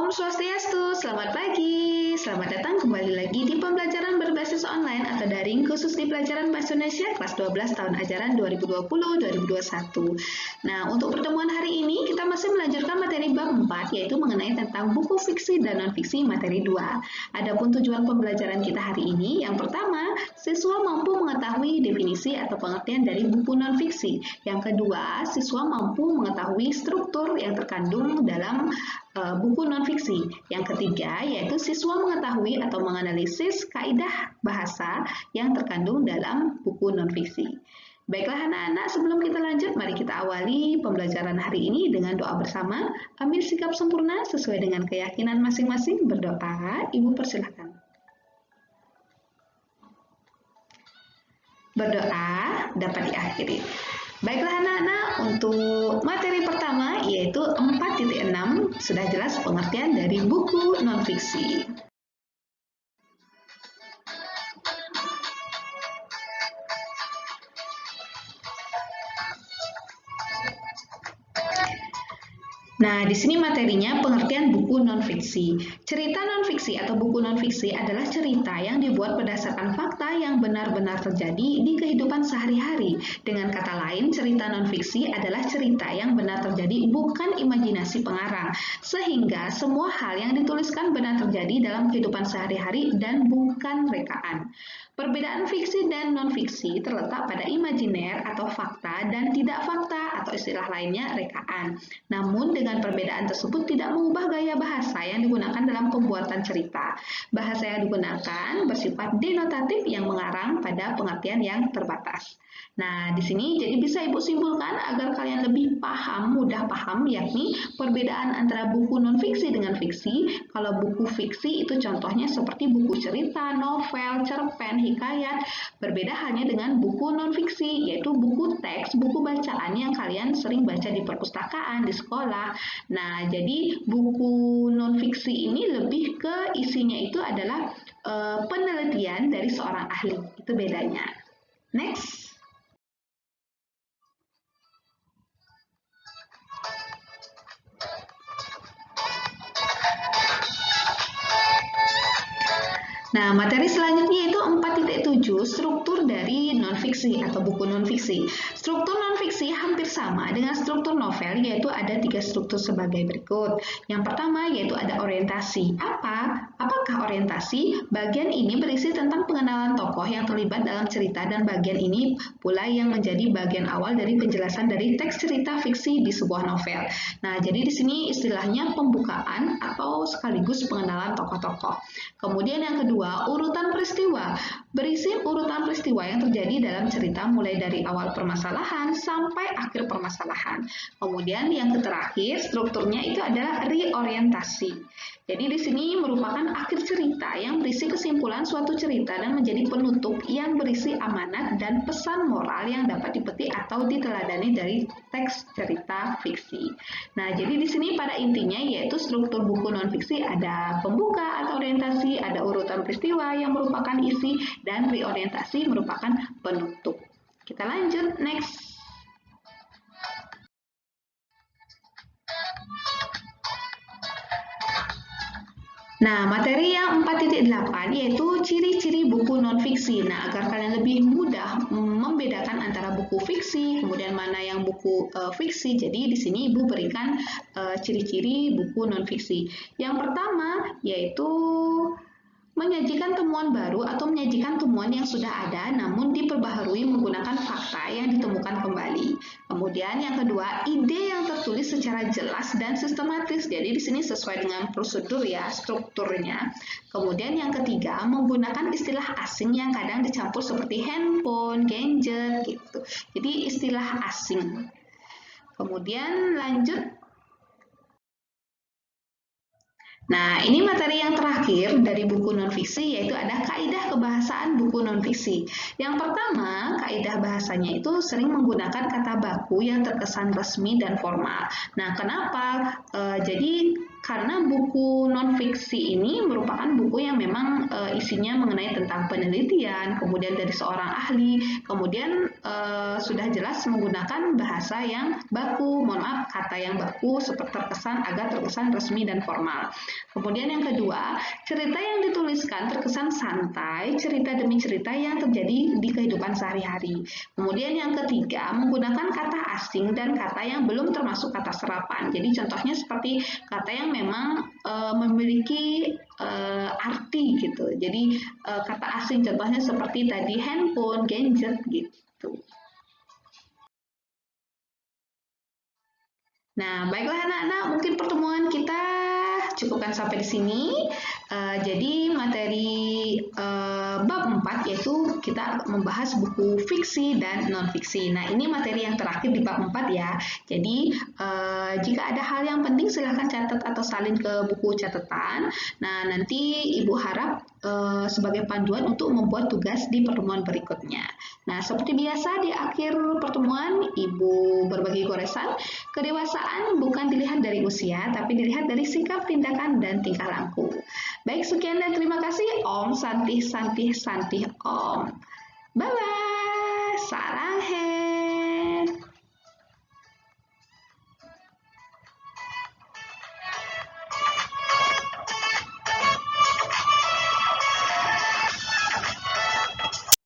Om Swastiastu, selamat pagi. Selamat datang kembali lagi di pembelajaran berbasis online atau daring khusus di pelajaran Bahasa Indonesia kelas 12 tahun ajaran 2020-2021. Nah, untuk pertemuan hari ini kita masih melanjutkan materi bab 4 yaitu mengenai tentang buku fiksi dan non-fiksi materi 2. Adapun tujuan pembelajaran kita hari ini, yang pertama, siswa mampu mengetahui definisi atau pengertian dari buku non-fiksi. Yang kedua, siswa mampu mengetahui struktur yang terkandung dalam buku non-fiksi. Yang ketiga, yaitu siswa mengetahui atau menganalisis kaidah bahasa yang terkandung dalam buku non-fiksi. Baiklah anak-anak, sebelum kita lanjut, mari kita awali pembelajaran hari ini dengan doa bersama. Ambil sikap sempurna sesuai dengan keyakinan masing-masing. Berdoa, Ibu persilahkan. Berdoa dapat diakhiri. Baiklah anak-anak, untuk materi pertama yaitu 4.6 sudah jelas pengertian dari buku non-fiksi. Nah, di sini materinya pengertian buku non-fiksi. Cerita non-fiksi atau buku non-fiksi adalah cerita yang dibuat berdasarkan fakta yang benar-benar terjadi di kehidupan sehari-hari. Dengan kata lain, cerita non-fiksi adalah cerita yang benar terjadi, bukan imajinasi pengarang. Sehingga semua hal yang dituliskan benar terjadi dalam kehidupan sehari-hari dan bukan rekaan. Perbedaan fiksi dan non-fiksi terletak pada imajiner atau fakta dan tidak fakta atau istilah lainnya rekaan. Namun dengan perbedaan tersebut tidak mengubah gaya bahasa yang digunakan dalam pembuatan cerita. Bahasa yang digunakan bersifat denotatif yang mengarang pada pengertian yang terbatas. Nah, di sini jadi bisa Ibu simpulkan agar kalian lebih paham, mudah paham, yakni perbedaan antara buku non-fiksi dengan fiksi. Kalau buku fiksi itu contohnya seperti buku cerita, novel, cerpen, hikayat. Berbeda halnya dengan buku non-fiksi, yaitu buku teks, buku bacaan yang kalian sering baca di perpustakaan, di sekolah. Nah, jadi buku non-fiksi ini lebih ke isinya itu adalah penelitian dari seorang ahli. Itu bedanya. Next. Nah, materi selanjutnya itu 4.7, struktur dari non-fiksi atau buku non-fiksi. Struktur non-fiksi hampir sama dengan struktur novel, yaitu ada 3 struktur sebagai berikut. Yang pertama yaitu ada orientasi. Apakah orientasi? Bagian ini berisi tentang pengenalan tokoh yang terlibat dalam cerita dan bagian ini pula yang menjadi bagian awal dari penjelasan dari teks cerita fiksi di sebuah novel. Nah, jadi di sini istilahnya pembukaan atau sekaligus pengenalan tokoh-tokoh. Kemudian yang kedua, urutan peristiwa. Berisi urutan peristiwa yang terjadi dalam cerita mulai dari awal permasalahan sampai akhir permasalahan. Kemudian yang terakhir, strukturnya itu adalah reorientasi. Jadi di sini merupakan akhir cerita yang berisi kesimpulan suatu cerita dan menjadi penutup yang berisi amanat dan pesan moral yang dapat dipetik atau diteladani dari teks cerita fiksi. Nah, jadi di sini pada intinya yaitu struktur buku non-fiksi ada pembuka atau orientasi, ada urutan peristiwa yang merupakan isi, dan reorientasi merupakan penutup. Kita lanjut, next. Nah, materi yang 4.8 yaitu ciri-ciri buku non-fiksi. Nah, agar kalian lebih mudah membedakan antara buku fiksi, kemudian mana yang buku fiksi. Jadi di sini Ibu berikan ciri-ciri buku non-fiksi. Yang pertama yaitu menyajikan temuan baru atau menyajikan temuan yang sudah ada namun diperbaharui menggunakan fakta yang ditemukan kembali. Kemudian yang kedua, ide yang tertulis secara jelas dan sistematis. Jadi di sini sesuai dengan prosedur ya, strukturnya. Kemudian yang ketiga, menggunakan istilah asing yang kadang dicampur seperti handphone, gadget gitu. Jadi istilah asing. Kemudian lanjut. Nah, ini materi yang terakhir dari buku non-fiksi yaitu ada kaidah kebahasaan buku non-fiksi. Yang pertama, kaidah bahasanya itu sering menggunakan kata baku yang terkesan resmi dan formal. Nah, kenapa? Jadi karena buku non-fiksi ini merupakan buku yang memang isinya mengenai tentang penelitian, kemudian dari seorang ahli, kemudian sudah jelas menggunakan bahasa yang baku. Mohon maaf, kata yang baku seperti terkesan agak terkesan resmi dan formal. Kemudian yang kedua, cerita yang dituliskan terkesan santai, cerita demi cerita yang terjadi di kehidupan sehari-hari. Kemudian yang ketiga, menggunakan kata asing dan kata yang belum termasuk kata serapan. Jadi contohnya seperti kata yang memang memiliki arti gitu. Jadi kata asing contohnya seperti tadi handphone, gadget gitu. Nah, baiklah anak-anak, mungkin pertemuan kita cukupkan sampai di sini. Jadi materi bab 4 yaitu kita membahas buku fiksi dan non-fiksi. Nah, ini materi yang terakhir di bab 4 ya. Jadi jika ada hal yang penting silahkan catat atau salin ke buku catatan. Nah, nanti Ibu harap sebagai panduan untuk membuat tugas di pertemuan berikutnya. Nah, seperti biasa di akhir pertemuan Ibu berbagi goresan. Kedewasaan bukan dilihat dari usia, tapi dilihat dari sikap, tindakan, dan tingkah laku. Baik, sekian dan terima kasih. Om Santih Santih Santih Om. Bye-bye. Sarang he.